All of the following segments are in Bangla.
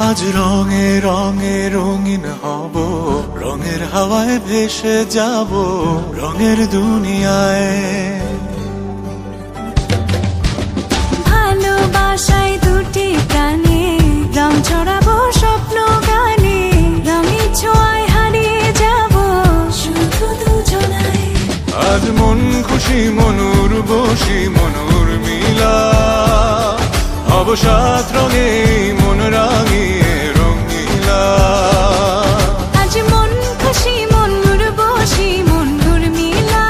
আজ রঙে রঙে রঙিন হব, রঙের হাওয়ায় ভেসে যাব রঙের দুনিয়ায়। ভালোবাসায় দুটি প্রাণে রং ছড়াবো স্বপ্ন গানে, রঙের ছোঁয়ায় হারিয়ে যাব শুধু দুজনায়। আজ মন খুশি মনুর বসি মনুর মিলা, অবসাদ রঙে মন রাঙিয়ে রঙিলা। আজ মন খুশি মনুর বসি মনুর মিলা,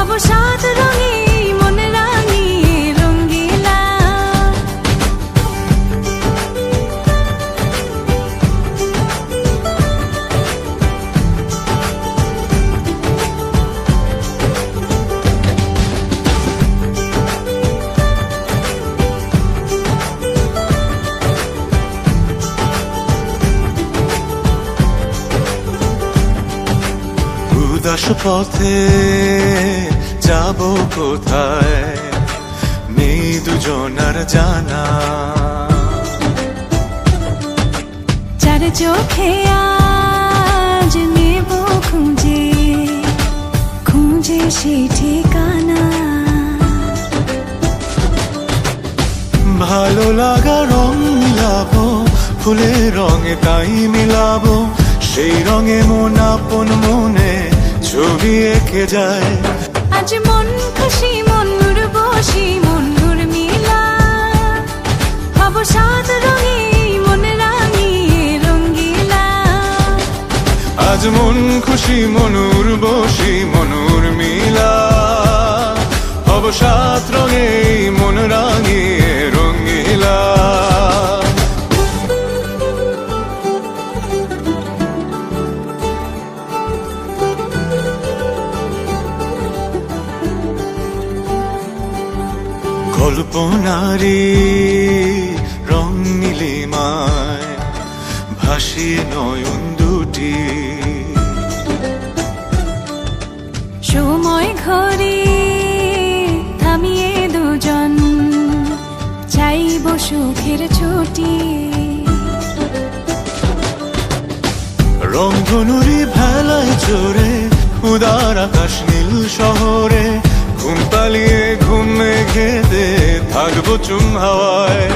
অবসাদ রঙে মন রাঙিয়ে রঙিলা। উদাস পথে যাব কোথায়, নেই দুজনার জানা। চার চোখে আজ নেব খুঁজে খুঁজে সেই ঠিকানা। ভালো লাগা রং মিলাবো, ফুলের রঙে তাই মিলাবো, সেই রঙে মন আপন মনে ছবি এঁকে যায়। আজ মন খুশি মনুর বসি মনুর মিলা, অবসাদ রঙে মন রাঙিয়ে রঙিলা। আজ মন খুশি মনুর বসি মনুর মিলা, অবসাদ রঙে মন রাঙিয়ে রঙিলা। কল্পনারি রং নীলিমায় ভাসিয়ে নয়ন দুটি, সময় ঘরে থামিয়ে দুজন চাইব সুখের ছুটি। রংধনুরি ভেলায় চড়ে উদার আকাশ নীল শহরে, ঘুম পালিয়ে ঘুম মেঘেতে থাকবো চুম হাওয়ায়।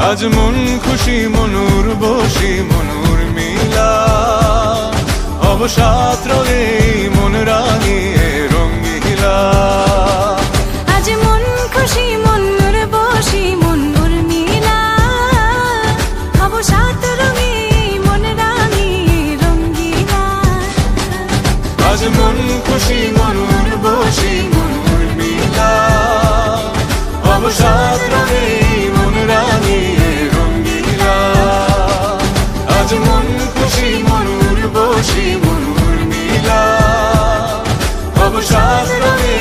আজ মন খুশি মনুর বসি মনুর মিলা, অবসাদ রঙে মন রাঙিয়ে রঙিলা। আজ মন খুশি মনুর বসি মনুর মিলা, অবসাদ রঙে মন রাঙিয়ে রঙিলা। আজ মন খুশি মনুর বসি মনুর মিলা, অবসাদ রঙে মন রাঙিয়ে রঙিলা। আজ মন খুশি মনুর বসি মনুর মিলা, অবসাদ রঙে